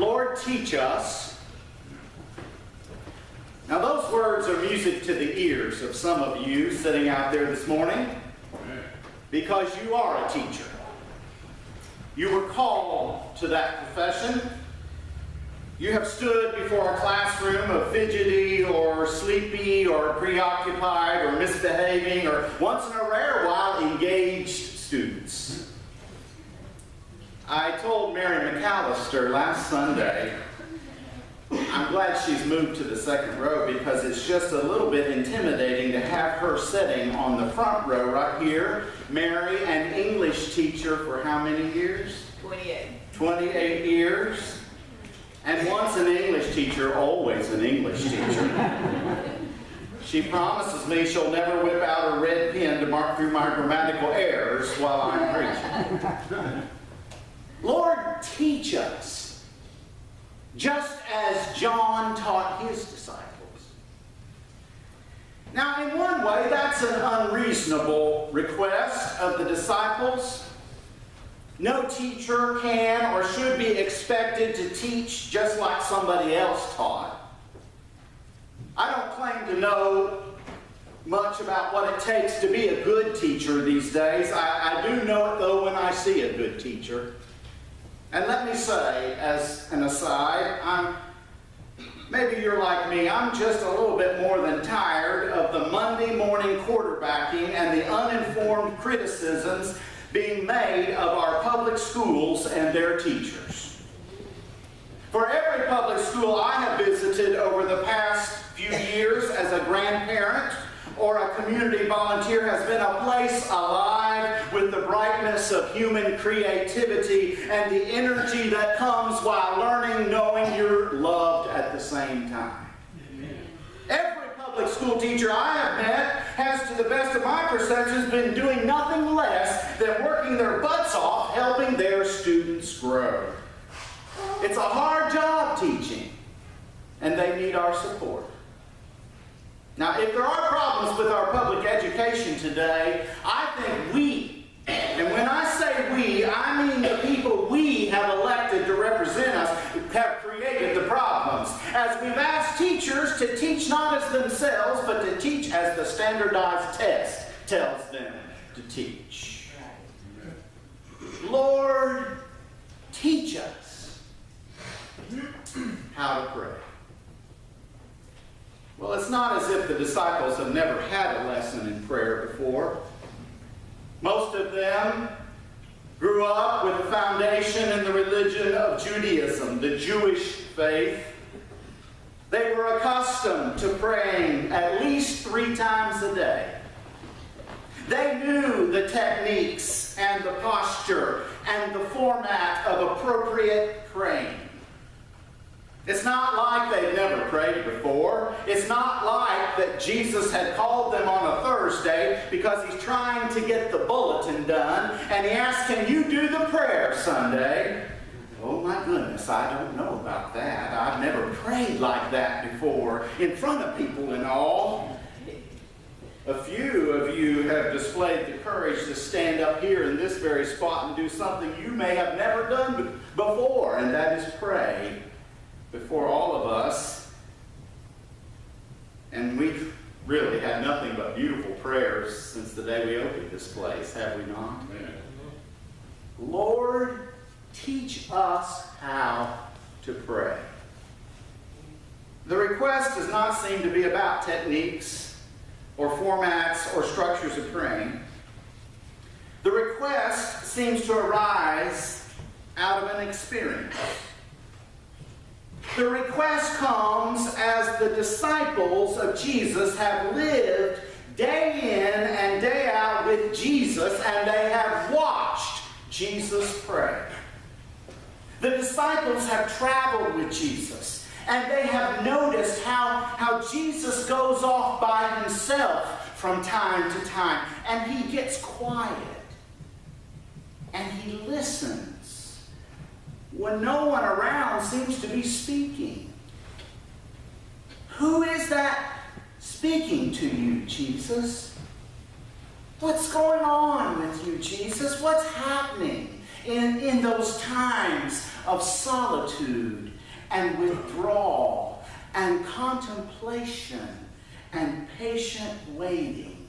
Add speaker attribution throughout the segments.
Speaker 1: Lord, teach us. Now those words are music to the ears of some of you sitting out there this morning, because you are a teacher. You were called to that profession. You have stood before a classroom of fidgety or sleepy or preoccupied or misbehaving or once in a rare while engaged students. I told Mary McAllister last Sunday, I'm glad she's moved to the second row because it's just a little bit intimidating to have her sitting on the front row right here. Mary, an English teacher for how many years?
Speaker 2: 28.
Speaker 1: 28 years. And once an English teacher, always an English teacher. She promises me she'll never whip out a red pen to mark through my grammatical errors while I'm preaching. Lord, teach us, just as John taught his disciples. Now, in one way, that's an unreasonable request of the disciples. No teacher can or should be expected to teach just like somebody else taught. I don't claim to know much about what it takes to be a good teacher these days. I do know it, though, when I see a good teacher. And let me say, as an aside, maybe you're like me, I'm just a little bit more than tired of the Monday morning quarterbacking and the uninformed criticisms being made of our public schools and their teachers. For every public school I have visited over the past few years as a grandparent or a community volunteer has been a place alive with the brightness of human creativity and the energy that comes while learning, knowing you're loved at the same time. Amen. Every public school teacher I have met has, to the best of my perceptions, been doing nothing less than working their butts off helping their students grow. It's a hard job teaching, and they need our support. Now, if there are problems with our public education today, I think we, and when I say we, I mean the people we have elected to represent us, have created the problems. As we've asked teachers to teach not as themselves, but to teach as the standardized test tells them to teach. Lord, teach us how to pray. Well, it's not as if the disciples have never had a lesson in prayer before. Most of them grew up with a foundation in the religion of Judaism, the Jewish faith. They were accustomed to praying at least 3 times a day. They knew the techniques and the posture and the format of appropriate praying. It's not like they've never prayed before. It's not like that Jesus had called them on a Thursday because he's trying to get the bulletin done, and he asked, can you do the prayer Sunday? Oh my goodness, I don't know about that. I've never prayed like that before, in front of people and all. A few of you have displayed the courage to stand up here in this very spot and do something you may have never done before, and that is pray before all of us. And we've really had nothing but beautiful prayers since the day we opened this place, have we not? Amen. Lord, teach us how to pray. The request does not seem to be about techniques or formats or structures of praying. The request seems to arise out of an experience. The request comes as the disciples of Jesus have lived day in and day out with Jesus, and they have watched Jesus pray. The disciples have traveled with Jesus, and they have noticed how Jesus goes off by himself from time to time, and he gets quiet, and he listens when no one around seems to be speaking. Who is that speaking to you, Jesus? What's going on with you, Jesus? What's happening in those times of solitude and withdrawal and contemplation and patient waiting.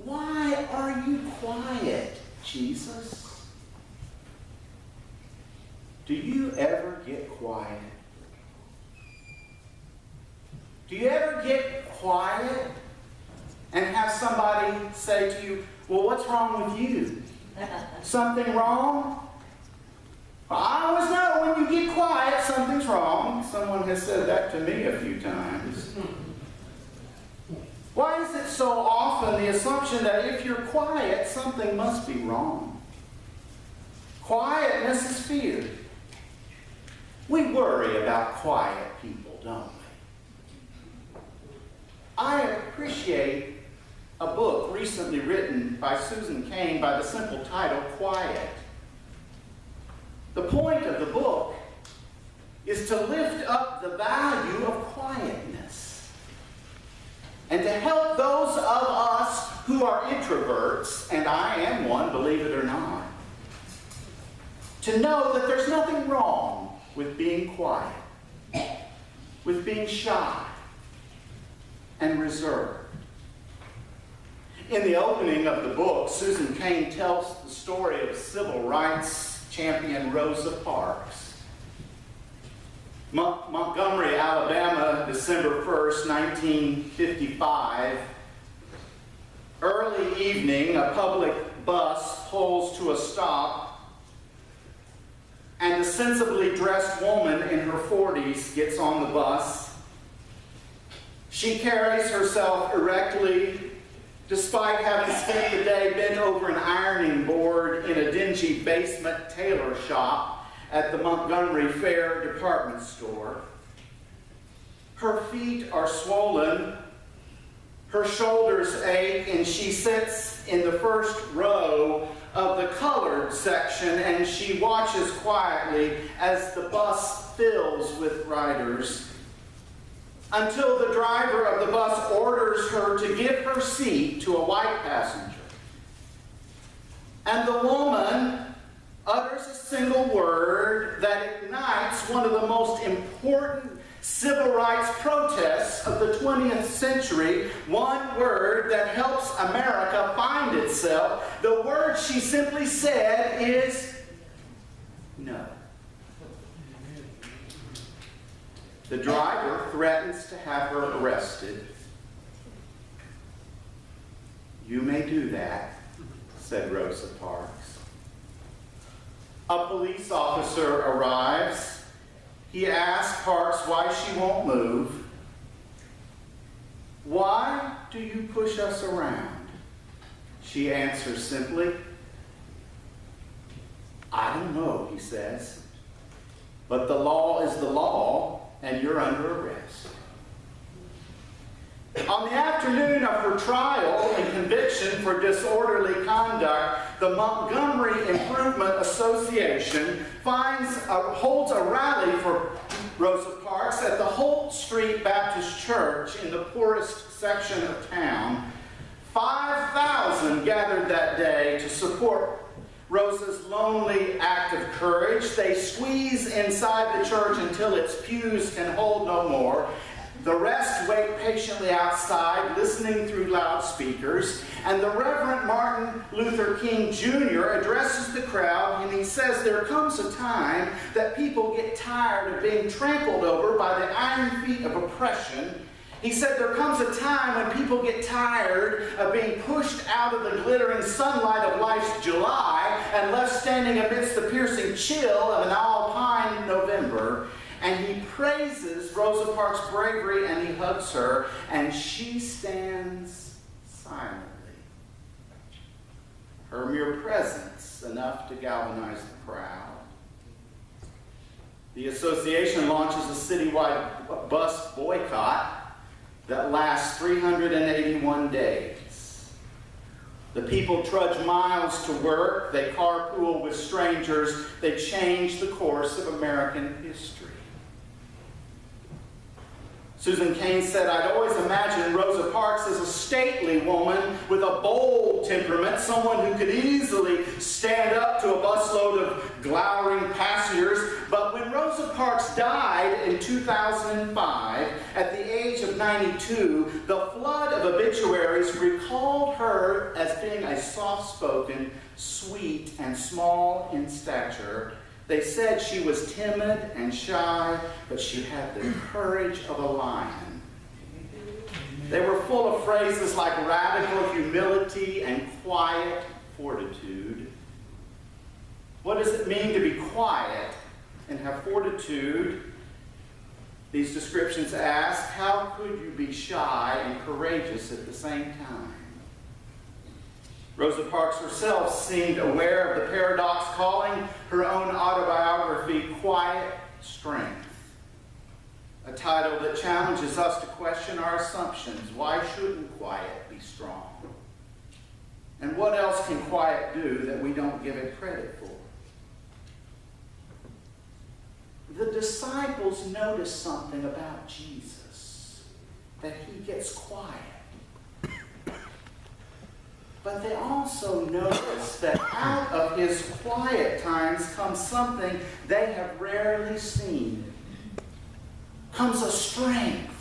Speaker 1: Why are you quiet, Jesus? Do you ever get quiet? Do you ever get quiet and have somebody say to you, well, what's wrong with you? Something wrong? Well, I always know when you get quiet, something's wrong. Someone has said that to me a few times. Why is it so often the assumption that if you're quiet, something must be wrong? Quietness is feared. We worry about quiet people, don't we? I appreciate a book recently written by Susan Cain by the simple title, Quiet. The point of the book is to lift up the value of quietness and to help those of us who are introverts, and I am one, believe it or not, to know that there's nothing wrong with being quiet, with being shy and reserved. In the opening of the book, Susan Cain tells the story of civil rights champion Rosa Parks. Montgomery, Alabama, December 1st, 1955. Early evening, a public bus pulls to a stop, and a sensibly dressed woman in her 40s gets on the bus. She carries herself erectly, despite having spent the day bent over an ironing board in a dingy basement tailor shop at the Montgomery Fair department store. Her feet are swollen, her shoulders ache, and she sits in the first row of the colored section, and she watches quietly as the bus fills with riders, until the driver of the bus orders her to give her seat to a white passenger. And the woman utters a single word that ignites one of the most important civil rights protests of the 20th century, one word that helps America find itself. The word she simply said is no. The driver threatens to have her arrested. "You may do that," said Rosa Parks. A police officer arrives. He asks Parks why she won't move. "Why do you push us around?" She answers simply. "I don't know," he says, "but the law is the law, and you're under arrest." On the afternoon of her trial and conviction for disorderly conduct, the Montgomery Improvement Association holds a rally for Rosa Parks at the Holt Street Baptist Church in the poorest section of town. 5,000 gathered that day to support Rosa's lonely act of courage. They squeeze inside the church until its pews can hold no more. The rest wait patiently outside, listening through loudspeakers. And the Reverend Martin Luther King Jr. addresses the crowd, and he says there comes a time that people get tired of being trampled over by the iron feet of oppression. He said there comes a time when people get tired of being pushed out of the glittering sunlight of life's July and left standing amidst the piercing chill of an alpine November. And he praises Rosa Parks' bravery, and he hugs her, and she stands silently. Her mere presence enough to galvanize the crowd. The association launches a citywide bus boycott that lasts 381 days. The people trudge miles to work, they carpool with strangers, they change the course of American history. Susan Cain said, "I'd always imagined Rosa Parks as a stately woman with a bold temperament, someone who could easily stand up to a busload of glowering passengers. But when Rosa Parks died in 2005, at the age of 92, the flood of obituaries recalled her as being a soft-spoken, sweet, and small in stature. They said she was timid and shy, but she had the courage of a lion. They were full of phrases like radical humility and quiet fortitude. What does it mean to be quiet and have fortitude? These descriptions ask, how could you be shy and courageous at the same time? Rosa Parks herself seemed aware of the paradox, calling her own autobiography Quiet Strength, a title that challenges us to question our assumptions. Why shouldn't quiet be strong? And what else can quiet do that we don't give it credit for? The disciples notice something about Jesus, that he gets quiet. But they also notice that out of his quiet times comes something they have rarely seen. Comes a strength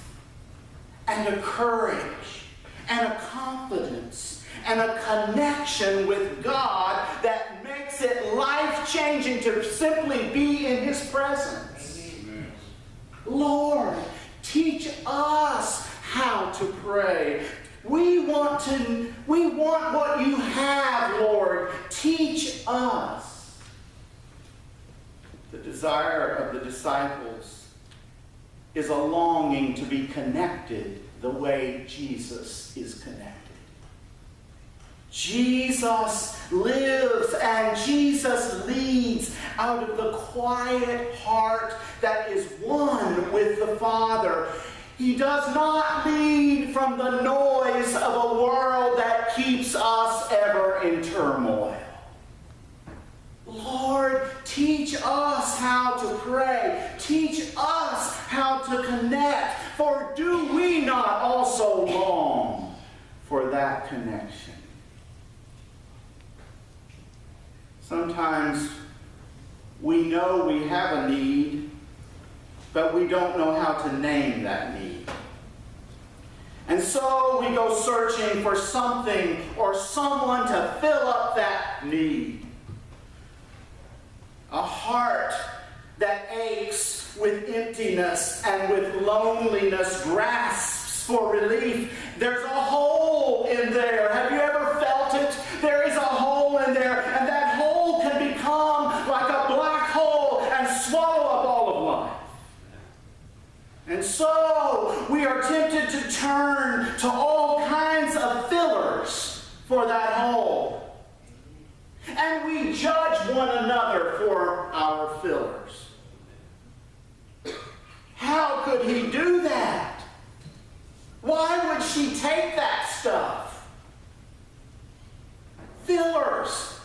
Speaker 1: and a courage and a confidence and a connection with God that makes it life-changing to simply be in his presence. Amen. Lord, teach us how to pray. We want what you have, Lord. Teach us. The desire of the disciples is a longing to be connected the way Jesus is connected. Jesus lives and Jesus leads out of the quiet heart that is one with the Father. He does not lead from the noise of a world that keeps us ever in turmoil. Lord, teach us how to pray. Teach us how to connect. For do we not also long for that connection? Sometimes we know we have a need, but we don't know how to name that need. And so we go searching for something or someone to fill up that need. A heart that aches with emptiness and with loneliness grasps for relief. There's a hole in there. Have you ever felt it? There is a hole in there, and that hole can become like a black hole and swallow up all of life. And so we are tempted to turn to all kinds of fillers for that hole. And we judge one another for our fillers. How could he do that? Why would she take that stuff? Fillers.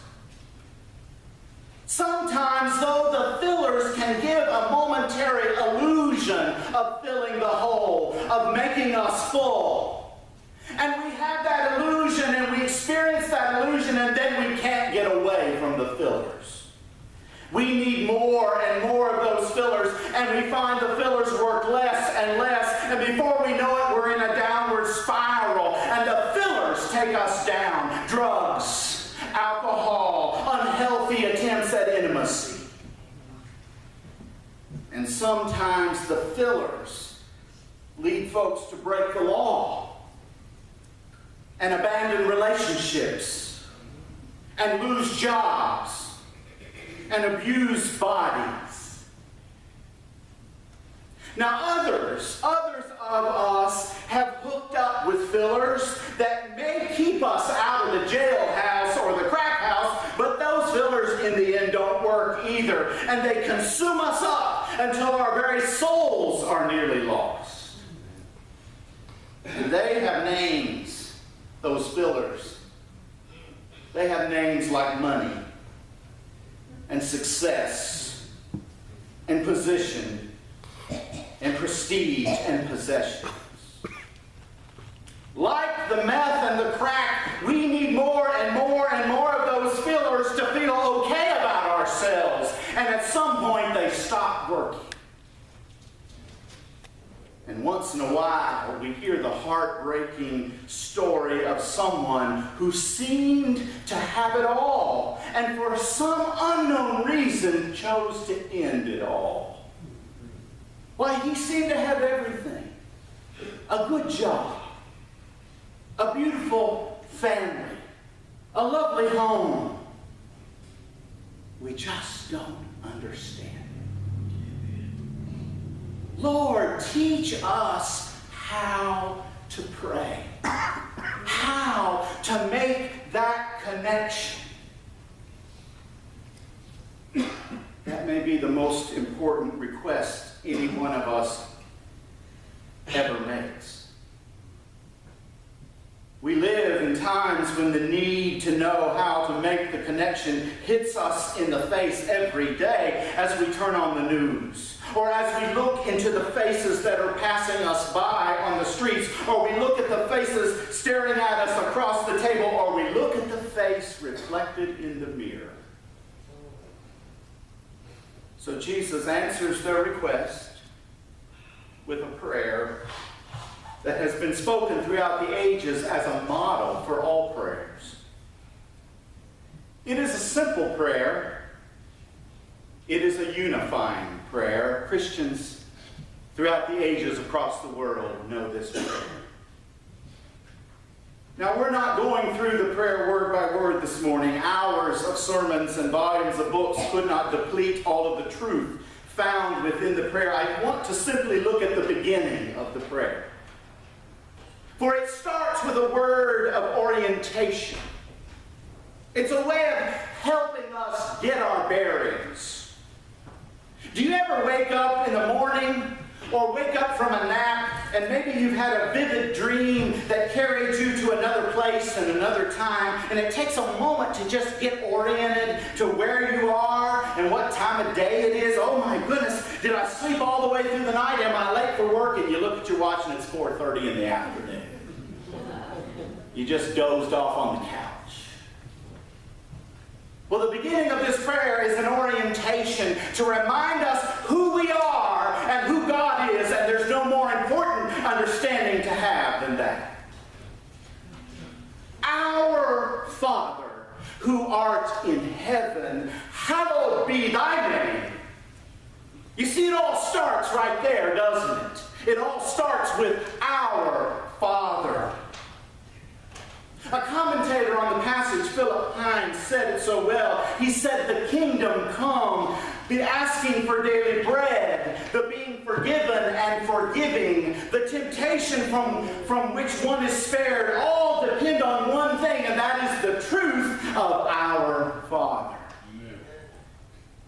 Speaker 1: Sometimes, though, the fillers can give a momentary illusion of filling the hole, of making us full. And we have that illusion, and we experience that illusion, and then we can't get away from the fillers. We need more and more of those fillers, and we find the fillers work less and less, and before we know it, we're in a downward spiral, and the fillers take us down. Drugs, alcohol, unhealthy attempts at intimacy. And sometimes the fillers lead folks to break the law and abandon relationships and lose jobs and abuse bodies. Now others of us have hooked up with fillers that may keep us out of the jailhouse or the crack house, but those fillers in the end don't work either, and they consume us up until our very souls are nearly lost. And they have names, those fillers. They have names like money and success and position and prestige and possessions. Like the meth and the crack, we need more and stop working. And once in a while, we hear the heartbreaking story of someone who seemed to have it all, and for some unknown reason chose to end it all. Why, he seemed to have everything. A good job, a beautiful family, a lovely home. We just don't understand. Lord, teach us how to pray, how to make that connection. That may be the most important request any one of us ever makes. We live in times when the need to know how to make the connection hits us in the face every day as we turn on the news, or as we look into the faces that are passing us by on the streets, or we look at the faces staring at us across the table, or we look at the face reflected in the mirror. So Jesus answers their request with a prayer that has been spoken throughout the ages as a model for all prayers. It is a simple prayer. It is a unifying prayer. Christians throughout the ages across the world know this prayer. Now, we're not going through the prayer word by word this morning. Hours of sermons and volumes of books could not deplete all of the truth found within the prayer. I want to simply look at the beginning of the prayer. For it starts with a word of orientation. It's a way of helping us get our bearings. Do you ever wake up in the morning or wake up from a nap and maybe you've had a vivid dream that carried you to another place and another time, and it takes a moment to just get oriented to where you are and what time of day it is? Oh my goodness, did I sleep all the way through the night? Am I late for work? And you look at your watch and it's 4:30 in the afternoon. You just dozed off on the couch. Well, the beginning of this prayer is an orientation to remind us who we are and who God is, and there's no more important understanding to have than that. Our Father, who art in heaven, hallowed be thy name. You see, it all starts right there, doesn't it? It all starts with our Father. A commentator on the passage, Philip Hines, said it so well. He said, the kingdom come, the asking for daily bread, the being forgiven and forgiving, the temptation from which one is spared, all depend on one thing, and that is the truth of our Father. Amen.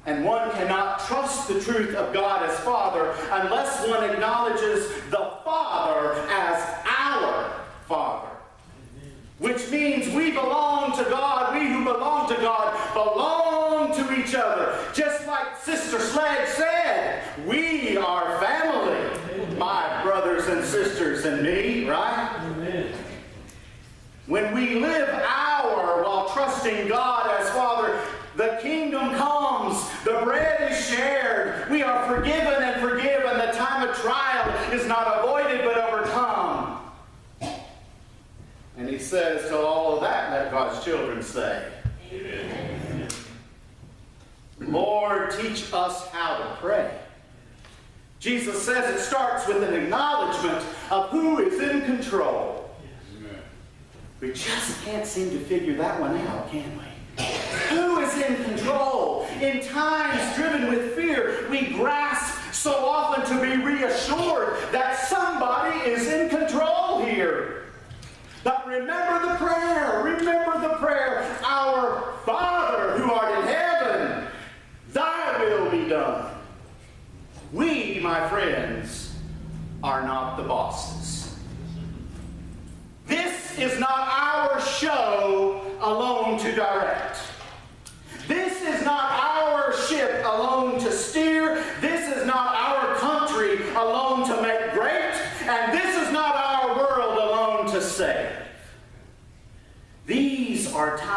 Speaker 1: And one cannot trust the truth of God as Father unless one acknowledges the Father as our Father. Which means we belong to God. We who belong to God belong to each other. Just like Sister Sledge said, we are family. My brothers and sisters and me, right? Amen. When we live our while trusting God as Father, the kingdom comes. The bread is shared. We are forgiven and forgive, and the time of trial is not avoided but overcome. And he says to all of that, let God's children say, amen. Lord, teach us how to pray. Jesus says it starts with an acknowledgement of who is in control. Amen. We just can't seem to figure that one out, can we? Who is in control? In times driven with fear, we grasp so often to be reassured that somebody is in control here. But remember the prayer. Remember the prayer. Our Father who art in heaven, thy will be done. We, my friends, are not the bosses. This is not our show alone to direct. This is not our ship alone to steer. This is not our country alone to make great. And this is not our world alone to save. These are times